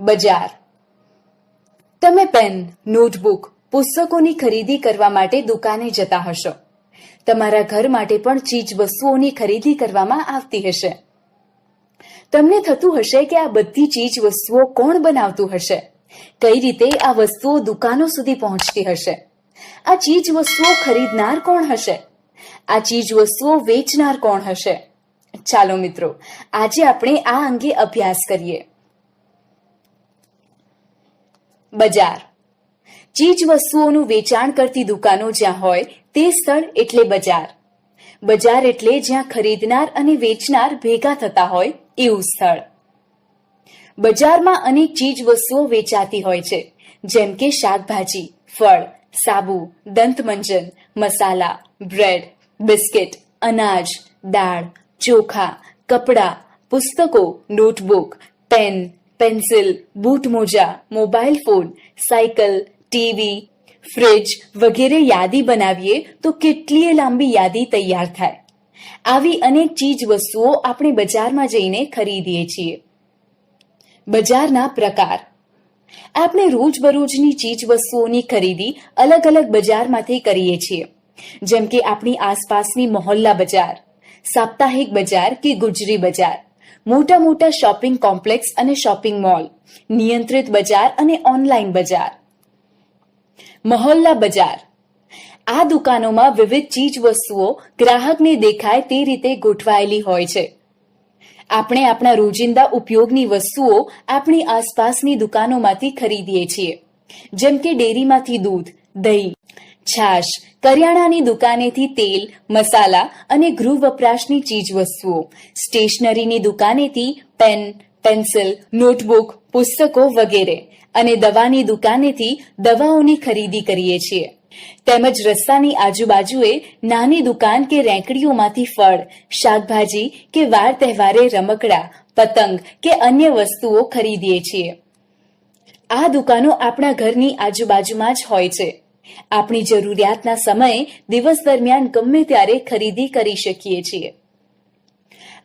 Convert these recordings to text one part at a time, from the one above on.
બજાર. તમે pen, notebook, પુસ્તકોની ખરીદી કરવા માટે દુકાને જતા હશો. તમારા ઘર માટે પણ ચીજ વસ્તુઓની ખરીદી કરવામાં આવતી હશે. તમને થતું હશે કે આ બધી ચીજ વસ્તુઓ કોણ બનાવતું હશે? કઈ રીતે આ વસ્તુઓ દુકાનો સુધી પહોંચતી હશે? આ ચીજ વસ્તુઓ ખરીદનાર કોણ હશે? આ ચીજ વસ્તુઓ વેચનાર કોણ હશે? ચાલો મિત્રો, આજે આપણે આ અંગે અભ્યાસ કરીએ. બજાર. ચીજ વસ્તુઓનું વેચાણ કરતી દુકાનો જ્યાં હોય તે સ્થળ એટલે બજાર. બજાર એટલે જ્યાં ખરીદનાર અને વેચનાર ભેગા થતા હોય એવું સ્થળ. બજારમાં અનેક ચીજ વસ્તુઓ વેચાતી હોય છે, જેમ કે શાકભાજી, ફળ, સાબુ, દંતમંજન, મસાલા, બ્રેડ, બિસ્કિટ, અનાજ, દાળ, ચોખા, કપડાં, પુસ્તકો, નોટબુક, પેન, પેન્સિલ, બૂટ મોજા, mobile phone, cycle, TV, fridge વગેરે યાદી બનાવીએ તો કેટલીય લાંબી યાદી તૈયાર થાય. આવી અનેક ચીજ વસ્તુઓ આપણે બજારમાં જઈને ખરીદીએ છીએ. બજારના પ્રકાર. આપણે રોજબરોજની ચીજ વસ્તુઓની ખરીદી અલગ અલગ બજારમાંથી કરીએ છીએ, જેમ કે આપણી આસપાસની મોહલ્લા બજાર, સાપ્તાહિક બજાર કે ગુજરી બજાર, મોટા મોટા શોપિંગ કોમ્પ્લેક્સ અને શોપિંગ મોલ, નિયંત્રિત બજાર અને ઓનલાઈન બજાર. મોહલ્લા બજાર. આ દુકાનોમાં વિવિધ ચીજ વસ્તુઓ ગ્રાહકને દેખાય તે રીતે ગોઠવાયેલી હોય છે. આપણે આપણા રોજિંદા ઉપયોગની વસ્તુઓ આપણી આસપાસની દુકાનોમાંથી ખરીદીએ છીએ, જેમ કે ડેરીમાંથી દૂધ, દહીં, છાશ, કરિયાણાની દુકાનેથી તેલ, મસાલા અને ગૃહ વપરાશની ચીજ વસ્તુઓ, સ્ટેશનરીની દુકાનેથી પેન, પેન્સિલ, નોટબુક, પુસ્તકો વગેરે, અને દવાની દુકાનેથી દવાઓની ખરીદી કરીએ છીએ. તેમજ રસ્તાની આજુબાજુએ નાની દુકાન કે રેંકડીઓમાંથી ફળ, શાકભાજી કે વાર તહેવારે રમકડા, પતંગ કે અન્ય વસ્તુઓ ખરીદીએ છીએ. આ દુકાનો આપણા ઘરની આજુબાજુમાં જ હોય છે. આપણી જરૂરિયાતના સમયે દિવસ દરમિયાન ગમે ત્યારે ખરીદી કરી શકીએ છીએ.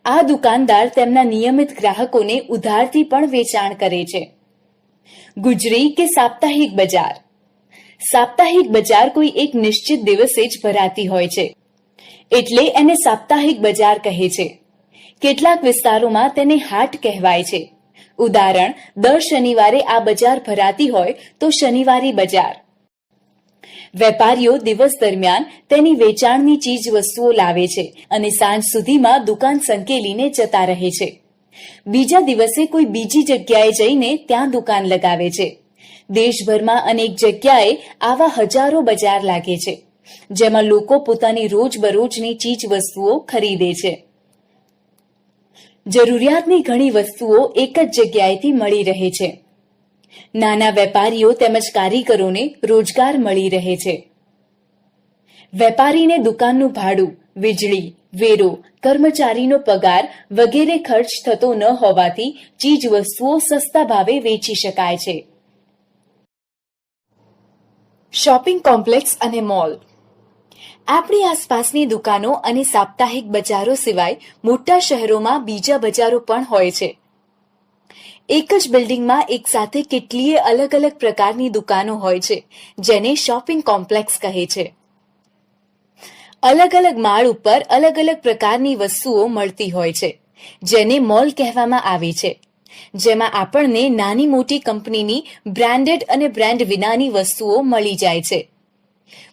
આ દુકાનદાર તેમના નિયમિત ગ્રાહકોને ઉધારથી પણ વેચાણ કરે છે. ગુજરી કે સાપ્તાહિક બજાર. સાપ્તાહિક બજાર કોઈ એક નિશ્ચિત દિવસે જ ભરાતી હોય છે, એટલે એને સાપ્તાહિક બજાર કહે છે. કેટલાક વિસ્તારોમાં તેને હાટ કહેવાય છે. ઉદાહરણ, દર શનિવારે આ બજાર ભરાતી હોય તો શનિવારી બજાર. વેપારીઓ દિવસ દરમિયાન તેની વેચાણની ચીજ વસ્તુઓ લાવે છે અને સાંજ સુધીમાં દુકાન સંકેલીને જતા રહે છે. બીજા દિવસે કોઈ બીજી જગ્યાએ જઈને ત્યાં દુકાન લગાવે છે. દેશભરમાં અનેક જગ્યાએ આવા હજારો બજાર લાગે છે, જેમાં લોકો પોતાની રોજબરોજની ચીજ વસ્તુઓ ખરીદે છે. જરૂરિયાતની ઘણી વસ્તુઓ એક જ જગ્યાએથી મળી રહે છે. નાના વેપારીઓ તેમજ કારીગરોને રોજગાર મળી રહે છે. વેપારીને દુકાનનું ભાડું, વીજળી, વેરો, કર્મચારીનો પગાર વગેરે ખર્ચ થતો ન હોવાથી ચીજ વસ્તુઓ સસ્તા ભાવે વેચી શકાય છે. શોપિંગ કોમ્પ્લેક્સ અને મોલ. આપણી આસપાસની દુકાનો અને સાપ્તાહિક બજારો સિવાય મોટા શહેરોમાં બીજા બજારો પણ હોય છે. એક જ બિલ્ડિંગમાં એક સાથે કેટલીય અલગ અલગ પ્રકારની દુકાનો હોય છે, જેને શોપિંગ કોમ્પ્લેક્સ કહે છે. અલગ અલગ માળ ઉપર અલગ અલગ પ્રકારની વસ્તુઓ મળતી હોય છે, જેને મોલ કહેવામાં આવે છે, જેમાં આપણને નાની મોટી કંપનીની બ્રાન્ડેડ અને બ્રાન્ડ વિનાની વસ્તુઓ મળી જાય છે.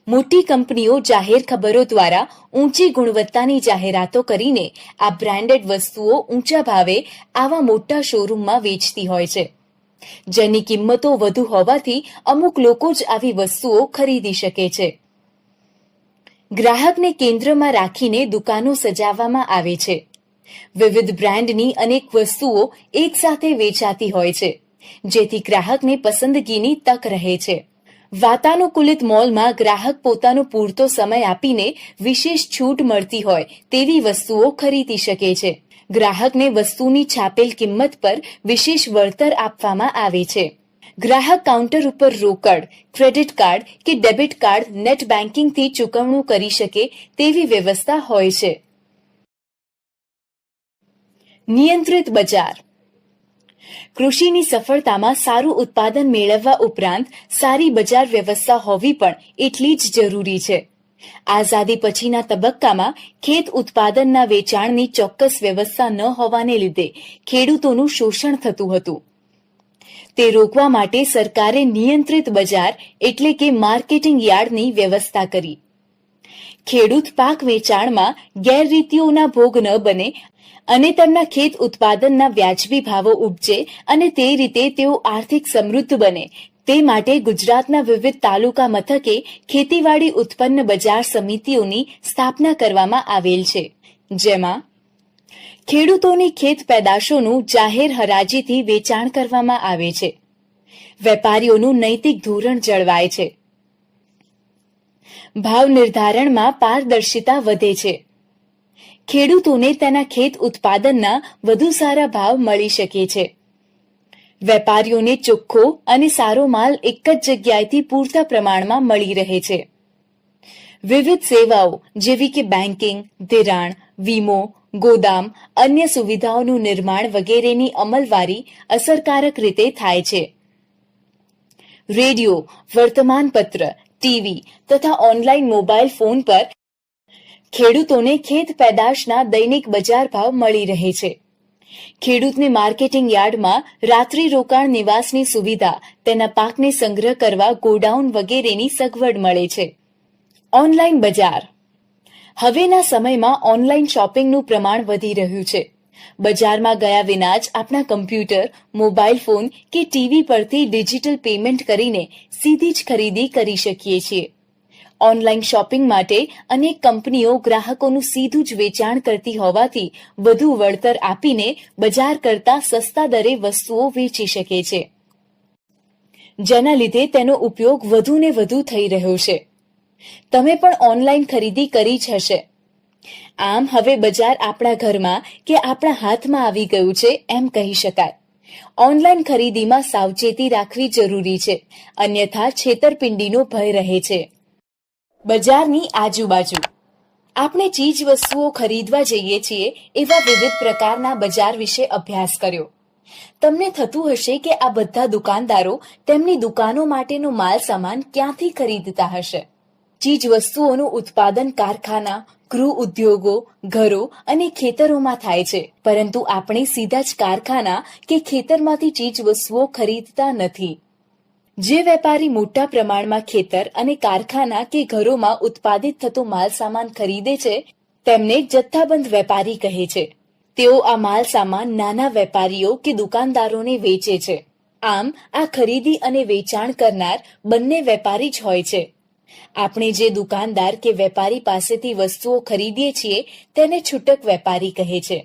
મોટી કંપનીઓ જાહેર ખબરો દ્વારા ઊંચી ગુણવત્તાની જાહેરાતો કરીને આ બ્રાન્ડેડ વસ્તુઓ ઊંચા ભાવે આવા મોટા શોરૂમમાં વેચતી હોય છે, જેની કિંમતો વધુ હોવાથી અમુક લોકો જ આવી વસ્તુઓ ખરીદી શકે છે. ગ્રાહકને કેન્દ્રમાં રાખીને દુકાનો સજાવવામાં આવે છે. વિવિધ બ્રાન્ડની અનેક વસ્તુઓ એકસાથે વેચાતી હોય છે, જેથી ગ્રાહકને પસંદગીની તક રહે છે. વાતાનુકૂલિત મોલમાં ગ્રાહક પોતાનો પૂરતો સમય આપીને વિશેષ છૂટ મળતી હોય તેવી વસ્તુઓ ખરીદી શકે છે. ગ્રાહકને વસ્તુની છાપેલ કિંમત પર વિશેષ વળતર આપવામાં આવે છે. ગ્રાહક કાઉન્ટર ઉપર રોકડ, ક્રેડિટ કાર્ડ કે ડેબિટ કાર્ડ નેટ બેન્કિંગથી ચૂકવણું કરી શકે તેવી વ્યવસ્થા હોય છે. નિયંત્રિત બજાર. કૃષિની સફળતામાં સારું ઉત્પાદન મેળવવા ઉપરાંત સારી બજાર વ્યવસ્થા હોવી પણ એટલી જ જરૂરી છે. આઝાદી પછીના તબક્કામાં ખેત ઉત્પાદનના વેચાણની ચોક્કસ વ્યવસ્થા ન હોવાને લીધે ખેડૂતોનું શોષણ થતું હતું. તે રોકવા માટે સરકારે નિયંત્રિત બજાર એટલે કે માર્કેટિંગ યાર્ડની વ્યવસ્થા કરી. ખેડૂત પાક વેચાણમાં ગેરરીતિઓના ભોગ ન બને અને તેમના ખેત ઉત્પાદનના વ્યાજબી ભાવો ઉપજે અને તે રીતે તેઓ આર્થિક સમૃદ્ધ બને તે માટે ગુજરાતના વિવિધ તાલુકા મથકે ખેતીવાડી ઉત્પન્ન બજાર સમિતિઓની સ્થાપના કરવામાં આવેલ છે, જેમાં ખેડૂતોની ખેત પેદાશોનું જાહેર હરાજીથી વેચાણ કરવામાં આવે છે. વેપારીઓનું નૈતિક ધોરણ જળવાય છે. ભાવ નિર્ધારણમાં પારદર્શિતા વધે છે. ખેડૂતોને તેના ખેત ઉત્પાદનના વધુ સારા ભાવ મળી શકે છે. વેપારીઓને ચોખ્ખો અને સારો માલ એક જ જગ્યાએથી પૂરતા પ્રમાણમાં મળી રહે છે. વિવિધ સેવાઓ જેવી કે બેન્કિંગ, ધિરાણ, વીમો, ગોદામ, અન્ય સુવિધાઓનું નિર્માણ વગેરેની અમલવારી અસરકારક રીતે થાય છે. રેડિયો, વર્તમાનપત્ર, ટીવી તથા ઓનલાઈન મોબાઈલ ફોન પર ખેડૂતોને ખેત પેદાશના દૈનિક બજાર ભાવ મળી રહે છે. ખેડૂતને માર્કેટિંગ યાર્ડમાં રાત્રિ રોકાણ નિવાસની સુવિધા, તેના પાકને સંગ્રહ કરવા ગોડાઉન વગેરેની સગવડ મળે છે. ઓનલાઈન બજાર. હવેના સમયમાં ઓનલાઈન શોપિંગનું પ્રમાણ વધી રહ્યું છે. બજારમાં ગયા વિના જ આપણા કમ્પ્યુટર, મોબાઈલ ફોન કે ટીવી પરથી ડિજિટલ પેમેન્ટ કરીને સીધી જ ખરીદી કરી શકીએ છીએ. ઓનલાઈન શોપિંગ માટે અનેક કંપનીઓ ગ્રાહકોનું સીધું જ વેચાણ કરતી હોવાથી વધુ વળતર આપીને બજાર કરતાં સસ્તા દરે વસ્તુઓ વેચી શકે છે, જેના લીધે તેનો ઉપયોગ વધુને વધુ થઈ રહ્યો છે. તમે પણ ઓનલાઈન ખરીદી કરી જ હશે. આમ હવે બજાર આપણા ઘરમાં કે આપણા હાથમાં આવી ગયું છે એમ કહી શકાય. ઓનલાઈન ખરીદીમાં સાવચેતી રાખવી જરૂરી છે, અન્યથા છેતરપિંડીનો ભય રહે છે. બજારની આજુબાજુ. આપણે ચીજ વસ્તુઓ ખરીદવા જઈએ છીએ એવા વિવિધ પ્રકારના બજાર વિશે અભ્યાસ કર્યો. તમને થતું હશે કે આ બધા દુકાનદારો તેમની દુકાનો માટેનો માલ સામાન ક્યાંથી ખરીદતા હશે. ચીજ વસ્તુઓનું ઉત્પાદન કારખાના, ગૃહ ઉદ્યોગો, ઘરો અને ખેતરોમાં થાય છે, પરંતુ આપણે સીધા જ કારખાના કે ખેતરમાંથી ચીજ વસ્તુઓ ખરીદતા નથી. જે વેપારી મોટા પ્રમાણમાં ખેતર અને કારખાના કે ઘરોમાં ઉત્પાદિત થતો માલ સામાન ખરીદે છે તેમને જથ્થાબંધ વેપારી કહે છે. તેઓ આ માલ સામાન નાના વેપારીઓ કે દુકાનદારોને વેચે છે. આમ આ ખરીદી અને વેચાણ કરનાર બંને વેપારી જ હોય છે. આપણે જે દુકાનદાર કે વેપારી પાસેથી વસ્તુઓ ખરીદીએ છીએ તેને છૂટક વેપારી કહે છે.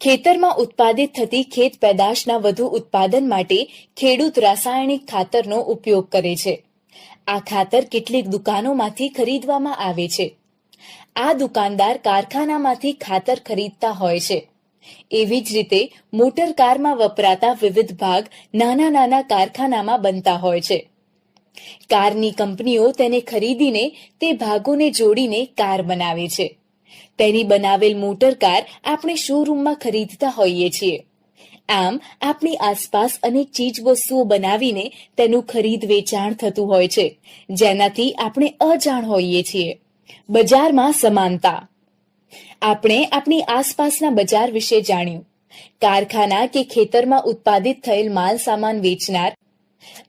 ખેતરમાં ઉત્પાદિત થતી ખેત પેદાશના વધુ ઉત્પાદન માટે ખેડૂત રાસાયણિક ખાતરનો ઉપયોગ કરે છે. આ ખાતર કેટલીક દુકાનોમાંથી ખરીદવામાં આવે છે. આ દુકાનદાર કારખાનામાંથી ખાતર ખરીદતા હોય છે. એવી જ રીતે મોટર કારમાં વપરાતા વિવિધ ભાગ નાના નાના કારખાનામાં બનતા હોય છે. કારની કંપનીઓ તેને ખરીદીને તે ભાગોને જોડીને કાર બનાવે છે. તેની બનાવેલ મોટર કાર આપણે શોરૂમમાં ખરીદતા હોઈએ છીએ. આમ આપણી આસપાસ અનેક ચીજ વસ્તુઓ બનાવીને તેનું ખરીદ વેચાણ થતું હોય છે, જેનાથી આપણે અજાણ હોઈએ છીએ. બજારમાં સમાનતા. આપણે આપણી આસપાસના બજાર વિશે જાણ્યું. કારખાના કે ખેતરમાં ઉત્પાદિત થયેલ માલ સામાન વેચનાર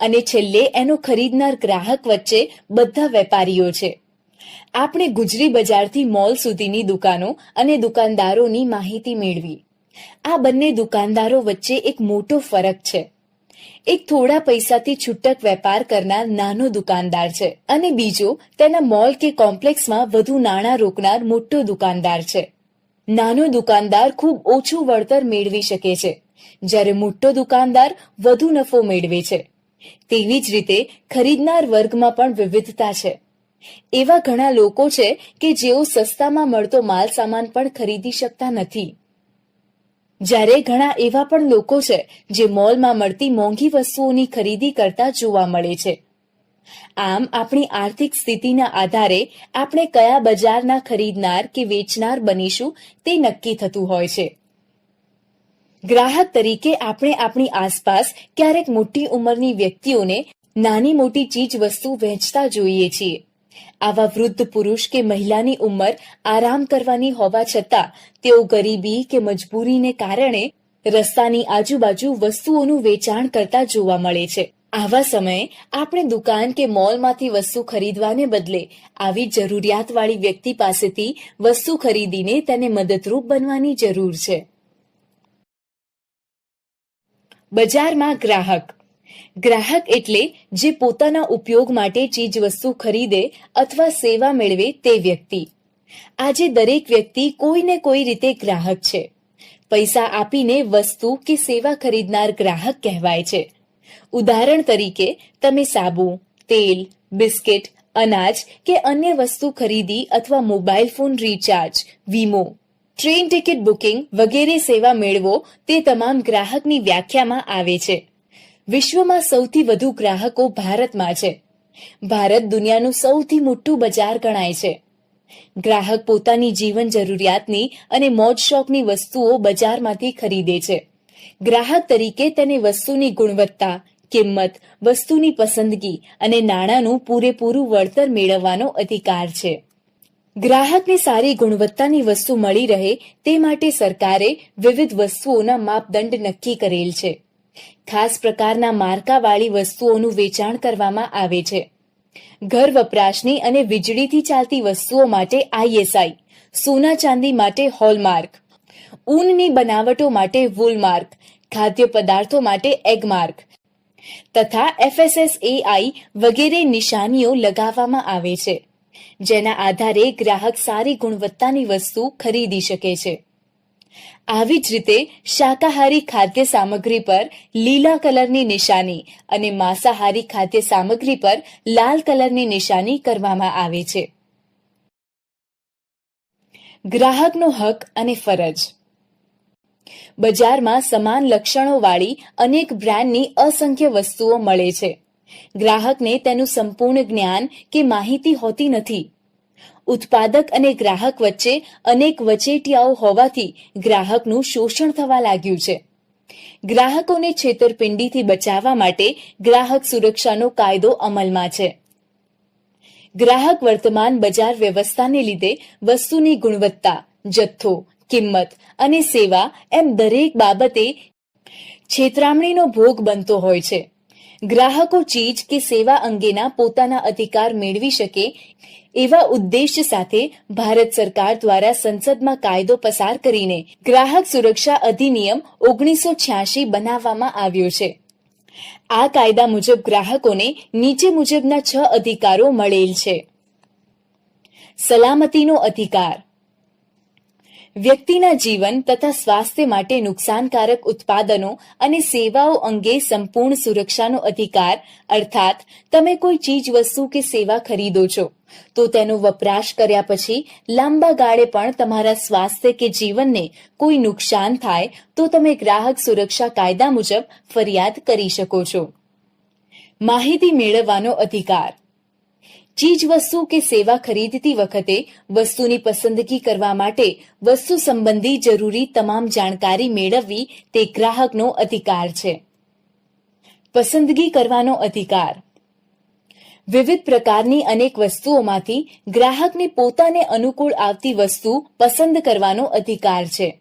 અને છેલ્લે એનો ખરીદનાર ગ્રાહક વચ્ચે બધા વેપારીઓ છે. આપણે ગુજરી બજારથી મોલ સુધીની દુકાનો અને દુકાનદારોની માહિતી મેળવી. આ બંને દુકાનદારો વચ્ચે એક મોટો ફરક છે. એક થોડા પૈસાથી છૂટક વેપાર કરનાર નાનો દુકાનદાર છે અને બીજો તેના મોલ કે કોમ્પ્લેક્સમાં વધુ નાણાં રોકનાર મોટો દુકાનદાર છે. નાનો દુકાનદાર ખૂબ ઓછું વળતર મેળવી શકે છે, જ્યારે મોટો દુકાનદાર વધુ નફો મેળવે છે. તેવી જ રીતે ખરીદનાર વર્ગમાં પણ વિવિધતા છે. એવા ઘણા લોકો છે કે જેઓ સસ્તામાં મળતો માલ સામાન પણ ખરીદી શકતા નથી, જ્યારે ઘણા એવા પણ લોકો છે જે મોલમાં મળતી મોંઘી વસ્તુઓની ખરીદી કરતા જોવા મળે છે. આમ આપણી આર્થિક સ્થિતિના આધારે આપણે કયા બજારના ખરીદનાર કે વેચનાર બનીશું તે નક્કી થતું હોય છે. ગ્રાહક તરીકે આપણે આપણી આસપાસ ક્યારેક મોટી ઉંમરની વ્યક્તિઓને નાની મોટી ચીજ વસ્તુ વહેંચતા જોઈએ છીએ. આવા વૃદ્ધ પુરુષ કે મહિલાની ઉંમર આરામ કરવાની હોવા છતાં તેઓ ગરીબી કે મજબૂરીને કારણે રસ્તાની આજુબાજુ વસ્તુઓનું વેચાણ કરતા જોવા મળે છે. આવા સમયે આપણે દુકાન કે મોલમાંથી વસ્તુ ખરીદવાને બદલે આવી જરૂરિયાતવાળી વ્યક્તિ પાસેથી વસ્તુ ખરીદીને તેને મદદરૂપ બનવાની જરૂર છે. બજારમાં ગ્રાહક. ગ્રાહક એટલે જે પોતાના ઉપયોગ માટે ચીજવસ્તુ ખરીદે અથવા સેવા મેળવે તે વ્યક્તિ. આજે દરેક વ્યક્તિ કોઈને કોઈ રીતે ગ્રાહક છે. પૈસા આપીને વસ્તુ કે સેવા ખરીદનાર ગ્રાહક કહેવાય છે. ઉદાહરણ તરીકે તમે સાબુ, તેલ, બિસ્કિટ, અનાજ કે અન્ય વસ્તુ ખરીદી અથવા મોબાઈલ ફોન રિચાર્જ, વીમો, ટ્રેન ટિકિટ બુકિંગ વગેરે સેવા મેળવો તે તમામ ગ્રાહકની વ્યાખ્યામાં આવે છે. વિશ્વમાં સૌથી વધુ ગ્રાહકો ભારતમાં છે. ભારત દુનિયાનું સૌથી મોટું બજાર ગણાય છે. ગ્રાહક પોતાની જીવન જરૂરિયાતની અને મોજ શોખની વસ્તુઓ બજારમાંથી ખરીદે છે. ગ્રાહક તરીકે તેને વસ્તુની ગુણવત્તા, કિંમત, વસ્તુની પસંદગી અને નાણાંનું પૂરેપૂરું વળતર મેળવવાનો અધિકાર છે. ગ્રાહકને સારી ગુણવત્તાની વસ્તુ મળી રહે તે માટે સરકારે વિવિધ વસ્તુઓના માપદંડ નક્કી કરેલ છે. ખાસ પ્રકારના માર્કાવાળી વસ્તુઓનું વેચાણ કરવામાં આવે છે. ઘર વપરાશની અને વીજળીથી ચાલતી વસ્તુઓ માટે ISI, સોના ચાંદી માટે હોલમાર્ક, ઊનની બનાવટો માટે વૂલમાર્ક, ખાદ્ય પદાર્થો માટે એગમાર્ક તથા FSSAI વગેરે નિશાનીઓ લગાવવામાં આવે છે, જેના આધારે ગ્રાહક સારી ગુણવત્તાની વસ્તુ ખરીદી શકે છે. આવી જ રીતે શાકાહારી ખાદ્ય સામગ્રી પર લીલા કલરની નિશાની અને માંસાહારી ખાદ્ય સામગ્રી પર લાલ કલરની નિશાની કરવામાં આવે છે. ગ્રાહકનો હક અને ફરજ. બજારમાં સમાન લક્ષણોવાળી અનેક બ્રાન્ડની અસંખ્ય વસ્તુઓ મળે છે. ગ્રાહકને તેનું સંપૂર્ણ જ્ઞાન કે માહિતી હોતી નથી. ઉત્પાદક અને ગ્રાહક વચ્ચે અનેક વચેટિયાઓ હોવાથી ગ્રાહકનું શોષણ થવા લાગ્યું છે. ગ્રાહકોને છેતરપિંડીથી બચાવવા માટે ગ્રાહક સુરક્ષાનો કાયદો અમલમાં છે. ગ્રાહક વર્તમાન બજાર વ્યવસ્થાને લીધે વસ્તુની ગુણવત્તા, જથ્થો, કિંમત અને સેવા એમ દરેક બાબતે છેતરામણીનો ભોગ બનતો હોય છે. ગ્રાહકો ચીજ કે સેવા અંગેના પોતાના અધિકાર મેળવી શકે એવા ઉદ્દેશ્ય સાથે ભારત સરકાર દ્વારા સંસદમાં કાયદો પસાર કરીને ગ્રાહક સુરક્ષા અધિનિયમ 1986 બનાવવામાં આવ્યો છે. આ કાયદા મુજબ ગ્રાહકોને નીચે મુજબના 6 અધિકારો મળેલ છે. સલામતીનો અધિકાર. વ્યક્તિના જીવન તથા સ્વાસ્થ્ય માટે નુકસાનકારક ઉત્પાદનો અને સેવાઓ અંગે સંપૂર્ણ સુરક્ષાનો અધિકાર, અર્થાત તમે કોઈ ચીજ વસ્તુ કે સેવા ખરીદો છો તો તેનો વપરાશ કર્યા પછી લાંબા ગાળે પણ તમારા સ્વાસ્થ્ય કે જીવનને કોઈ નુકસાન થાય તો તમે ગ્રાહક સુરક્ષા કાયદા મુજબ ફરિયાદ કરી શકો છો. માહિતી મેળવવાનો અધિકાર. ચીજ વસ્તુ કે સેવા ખરીદતી વખતે વસ્તુની પસંદગી કરવા માટે વસ્તુ સંબંધી જરૂરી તમામ જાણકારી મેળવવી તે ગ્રાહકનો અધિકાર છે. પસંદગી કરવાનો અધિકાર. વિવિધ પ્રકારની અનેક વસ્તુઓમાંથી ગ્રાહકને પોતાને અનુકૂળ આવતી વસ્તુ પસંદ કરવાનો અધિકાર છે.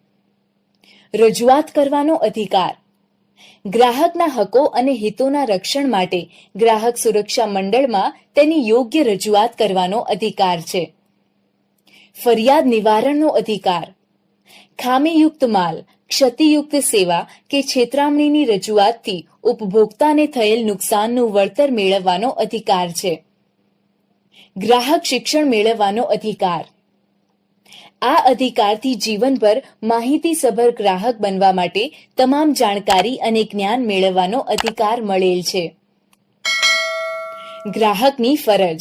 રજૂઆત કરવાનો અધિકાર. ગ્રાહકના હકો અને હિતોના રક્ષણ માટે ગ્રાહક સુરક્ષા મંડળમાં તેની યોગ્ય રજૂઆત કરવાનો અધિકાર છે. ફરિયાદ નિવારણનો અધિકાર. ખામીયુક્ત માલ, ક્ષતિયુક્ત સેવા કે છેતરામણીની રજૂઆતથી ઉપભોક્તાને થયેલ નુકસાનનું વળતર મેળવવાનો અધિકાર છે. ગ્રાહક શિક્ષણ મેળવવાનો અધિકાર. આ અધિકારથી જીવનભર માહિતીસભર ગ્રાહક બનવા માટે તમામ જાણકારી અને જ્ઞાન મેળવવાનો અધિકાર મળેલ છે. ગ્રાહકની ફરજ.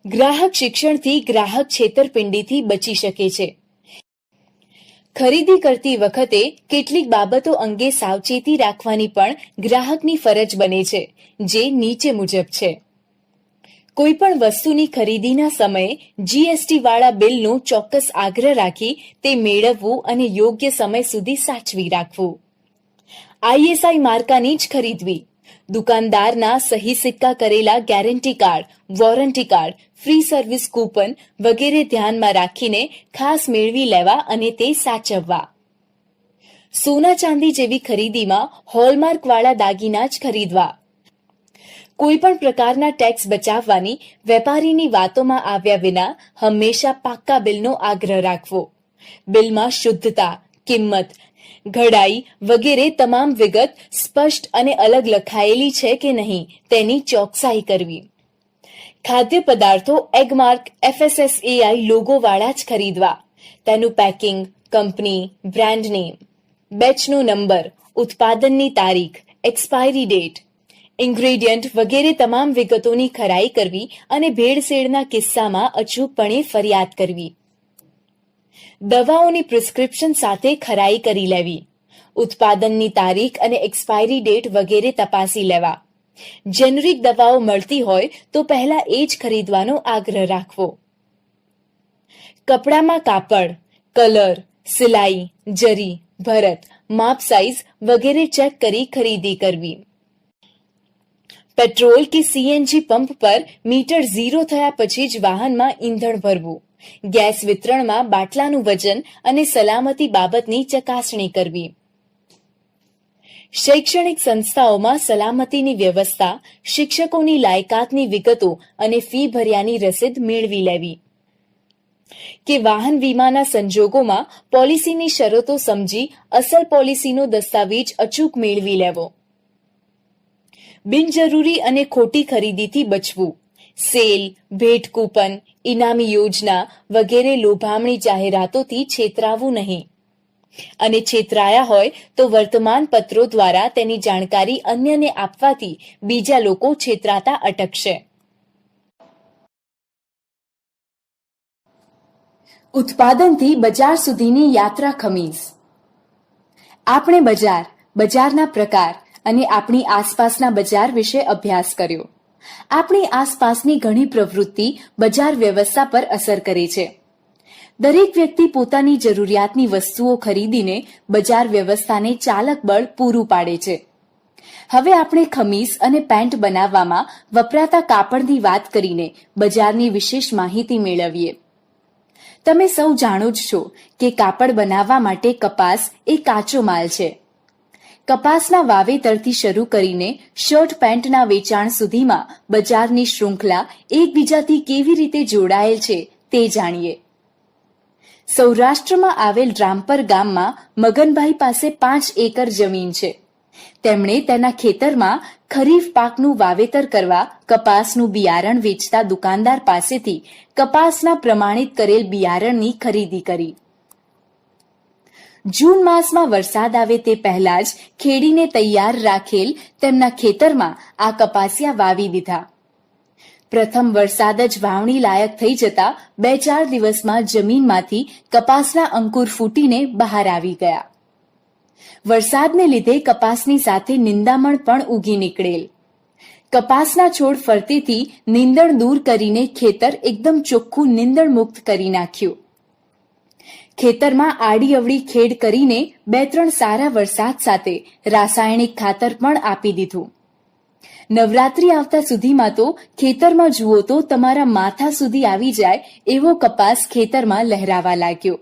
ગ્રાહક શિક્ષણથી ગ્રાહક છેતરપિંડીથી બચી શકે છે. ખરીદી કરતી વખતે કેટલીક બાબતો અંગે સાવચેતી રાખવાની પણ ગ્રાહકની ફરજ બને છે, જે નીચે મુજબ છે. કોઈ પણ વસ્તુની ખરીદીના સમયે જીએસટી વાળા બિલનો ચોક્કસ આગ્રહ રાખી તે મેળવવું અને યોગ્ય સમય સુધી સાચવી રાખવું. આઈએસઆઈ માર્કાની જ ખરીદવી. દુકાનદારના સહી સિક્કા કરેલા guarantee card, warranty card, free service coupon વગેરે ધ્યાનમાં રાખીને ખાસ મેળવી લેવા અને તે સાચવવા. સોના ચાંદી જેવી ખરીદીમાં હોલમાર્ક વાળા દાગીના જ ખરીદવા. કોઈ પણ પ્રકારના ટેક્સ બચાવવાની વેપારીની વાતોમાં આવ્યા વિના હંમેશા પાક્કા બિલનો આગ્રહ રાખવો. બિલમાં શુદ્ધતા, કિંમત, ઘડાઈ વગેરે તમામ વિગત સ્પષ્ટ અને અલગ લખાયેલી છે કે નહીં તેની ચોકસાઈ કરવી. ખાદ્ય પદાર્થો એગમાર્ક FSSAI લોગોવાળા જ ખરીદવા. તેનું પેકિંગ, કંપની, બ્રાન્ડ નેમ, બેચનો નંબર, ઉત્પાદનની તારીખ, એક્સપાયરી ડેટ, ઇન્ગ્રેડિયન્ટ વગેરે તમામ વિગતોની ખરાઈ કરવી અને ભેળસેળના કિસ્સામાં અચૂકપણે ફરિયાદ કરવી. દવાઓની પ્રિસ્ક્રિપ્શન સાથે ખરાઈ કરી લેવી. ઉત્પાદનની તારીખ અને એક્સપાયરી ડેટ વગેરે તપાસી લેવા. જેનરિક દવાઓ મળતી હોય તો પહેલા એ જ ખરીદવાનો આગ્રહ રાખવો. કપડામાં કાપડ, કલર, સિલાઈ, જરી, ભરત, માપ સાઈઝ વગેરે ચેક કરી ખરીદી કરવી. પેટ્રોલ કે સીએનજી પંપ પર મીટર 0 થયા પછી જ વાહનમાં ઈંધણ ભરવું. ગેસ વિતરણમાં બાટલાનું વજન અને સલામતી બાબતની ચકાસણી કરવી. શૈક્ષણિક સંસ્થાઓમાં સલામતીની વ્યવસ્થા, શિક્ષકોની લાયકાતની વિગતો અને ફી ભર્યાની રસીદ મેળવી લેવી. કે વાહન વીમાના સંજોગોમાં પોલિસીની શરતો સમજી અસલ પોલિસીનો દસ્તાવેજ અચૂક મેળવી લેવો. બિનજરૂરી અને ખોટી ખરીદીથી બચવું. સેલ, ભેટ કૂપન, ઇનામી યોજના વગેરે લોભામણી જાહેરાતોથી છેતરાવું નહીં. અને છેતરાયા હોય તો વર્તમાન પત્રો દ્વારા તેની જાણકારી અન્યને આપવાથી બીજા લોકો છેતરાતા અટકશે. ઉત્પાદનથી બજાર સુધીની યાત્રા ખમીસ. આપણે બજારના પ્રકાર અને આપણી આસપાસના બજાર વિશે અભ્યાસ કર્યો. આપણી આસપાસની ઘણી પ્રવૃત્તિ બજાર વ્યવસ્થા પર અસર કરે છે. દરેક વ્યક્તિ પોતાની જરૂરિયાતની વસ્તુઓ ખરીદીને બજાર વ્યવસ્થાને ચાલક બળ પૂરું પાડે છે. હવે આપણે ખમીસ અને પેન્ટ બનાવવામાં વપરાતા કાપડની વાત કરીને બજારની વિશેષ માહિતી મેળવીએ. તમે સૌ જાણો જ છો કે કાપડ બનાવવા માટે કપાસ એ કાચો માલ છે. કપાસના વાવેતરથી શરૂ કરીને શર્ટ પેન્ટના વેચાણ સુધીમાં બજારની શૃંખલા એકબીજાથી કેવી રીતે જોડાયેલ છે તે જાણીએ. સૌરાષ્ટ્રમાં આવેલ રામપર ગામમાં મગનભાઈ પાસે 5 એકર જમીન છે. તેમણે તેના ખેતરમાં ખરીફ પાકનું વાવેતર કરવા કપાસનું બિયારણ વેચતા દુકાનદાર પાસેથી કપાસના પ્રમાણિત કરેલ બિયારણની ખરીદી કરી. જૂન માસમાં વરસાદ આવે તે પહેલા જ ખેડીને તૈયાર રાખેલ તેમના ખેતરમાં આ કપાસિયા વાવી દીધા. પ્રથમ વરસાદ જ વાવણી લાયક થઈ જતા 2-4 દિવસમાં જમીનમાંથી કપાસના અંકુર ફૂટીને બહાર આવી ગયા. વરસાદને લીધે કપાસની સાથે નિંદામણ પણ ઉગી નીકળેલ. કપાસના છોડ ફરતેથી નીંદણ દૂર કરીને ખેતર એકદમ ચોખ્ખું નીંદણ મુક્ત કરી નાખ્યું. ખેતરમાં આડી અવળી ખેડ કરીને 2-3 સારા વરસાદ સાથે રાસાયણિક ખાતર પણ આપી દીધું. નવરાત્રી આવતા સુધીમાં તો ખેતરમાં જુઓ તો તમારા માથા સુધી આવી જાય એવો કપાસ ખેતરમાં લહેરાવા લાગ્યો.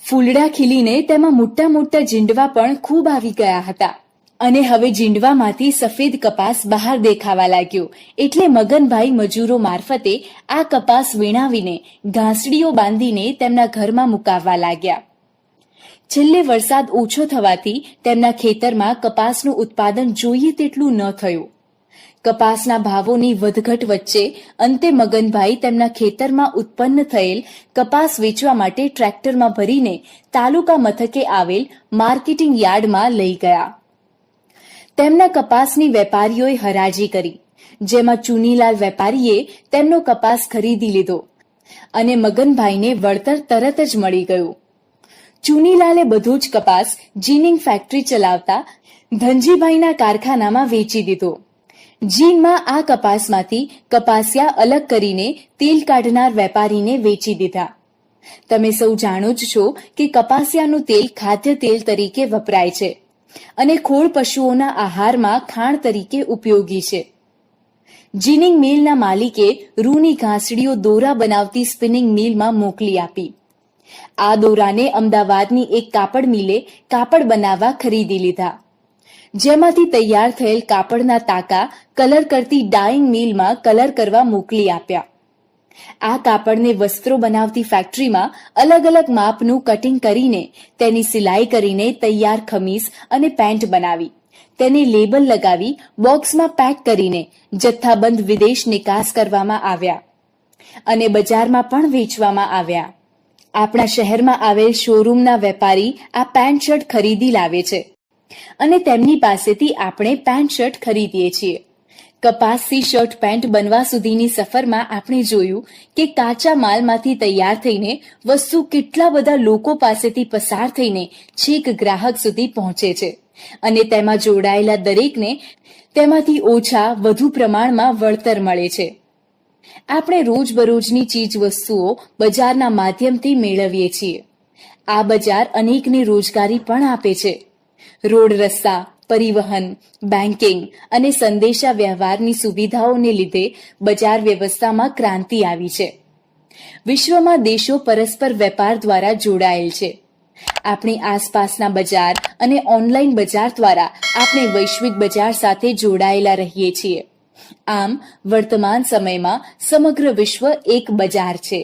ફૂલડા ખીલીને તેમાં મોટા મોટા જીંડવા પણ ખૂબ આવી ગયા હતા. અને હવે જીંડવામાંથી સફેદ કપાસ બહાર દેખાવા લાગ્યો. એટલે મગનભાઈ મજૂરો મારફતે આ કપાસ વીણાવીને ઘાસડીઓ બાંધીને તેમના ઘરમાં મુકાવવા લાગ્યા. છેલ્લે વરસાદ ઓછો થવાથી તેમના ખેતરમાં કપાસનું ઉત્પાદન જોઈએ તેટલું ન થયું. કપાસના ભાવોની વધઘટ વચ્ચે અંતે મગનભાઈ તેમના ખેતરમાં ઉત્પન્ન થયેલ કપાસ વેચવા માટે ટ્રેક્ટરમાં ભરીને તાલુકા મથકે આવેલ માર્કેટિંગ યાર્ડમાં લઈ ગયા. તેમના કપાસની વેપારીઓએ હરાજી કરી, જેમાં ચુનીલાલ વેપારીએ તેમનો કપાસ ખરીદી લીધો અને મગનભાઈને વળતર તરત જ મળી ગયું. ચુનીલાલે બધો જ કપાસ જીનિંગ ફેક્ટરી ચલાવતા ધનજીભાઈના કારખાનામાં વેચી દીધો. ચીનમાં આ કપાસમાંથી કપાસિયા અલગ કરીને તેલ કાઢનાર વેપારીને વેચી દીધા. તમે સૌ જાણો જ છો કે કપાસિયાનું તેલ ખાદ્ય તેલ તરીકે વપરાય છે અને ખોળ પશુઓના આહારમાં ખાણ તરીકે ઉપયોગી છે. જીનિંગ મિલના માલિકે રૂની ઘાસડીઓ દોરા બનાવતી સ્પિનિંગ મિલમાં મોકલી આપી. આ દોરાને અમદાવાદની એક કાપડ મિલે કાપડ બનાવવા ખરીદી લીધા, જેમાંથી તૈયાર થયેલ કાપડના તાકા કલર કરતી ડાઇંગ મિલમાં કલર કરવા મોકલી આપ્યા. આ કાપડને વસ્ત્રો બનાવતી ફેક્ટરીમાં અલગ અલગ માપનું કટિંગ કરીને તેની સિલાઈ કરીને તૈયાર ખમીસ અને પેન્ટ બનાવી તેને લેબલ લગાવી બોક્સમાં પેક કરીને જથ્થાબંધ વિદેશ નિકાસ કરવામાં આવ્યા અને બજારમાં પણ વેચવામાં આવ્યા. આપણા શહેરમાં આવેલ શોરૂમના વેપારી આ પેન્ટ શર્ટ ખરીદી લાવે છે અને તેમની પાસેથી આપણે પેન્ટ શર્ટ ખરીદીએ છીએ. કપાસથી શર્ટ પેન્ટ બનવા સુધીની સફરમાં આપણે જોયું કે કાચા માલમાંથી તૈયાર થઈને વસ્તુ કેટલા બધા લોકો પાસેથી પસાર થઈને છેક ગ્રાહક સુધી પહોંચે છે અને તેમાં જોડાયેલા દરેકને તેમાંથી ઓછા વધુ પ્રમાણમાં વળતર મળે છે. આપણે રોજબરોજની ચીજ વસ્તુઓ બજારના માધ્યમથી મેળવીએ છીએ. આ બજાર અનેકને રોજગારી પણ આપે છે. રોડ રસ્તા, પરિવહન, બેન્કિંગ અને સંદેશા વ્યવહારની સુવિધાઓને લીધે બજાર વ્યવસ્થામાં ક્રાંતિ આવી છે. વિશ્વમાં દેશો પરસ્પર વેપાર દ્વારા જોડાયેલ છે. આપણી આસપાસના બજાર અને ઓનલાઈન બજાર દ્વારા આપણે વૈશ્વિક બજાર સાથે જોડાયેલા રહીએ છીએ. આમ વર્તમાન સમયમાં સમગ્ર વિશ્વ એક બજાર છે.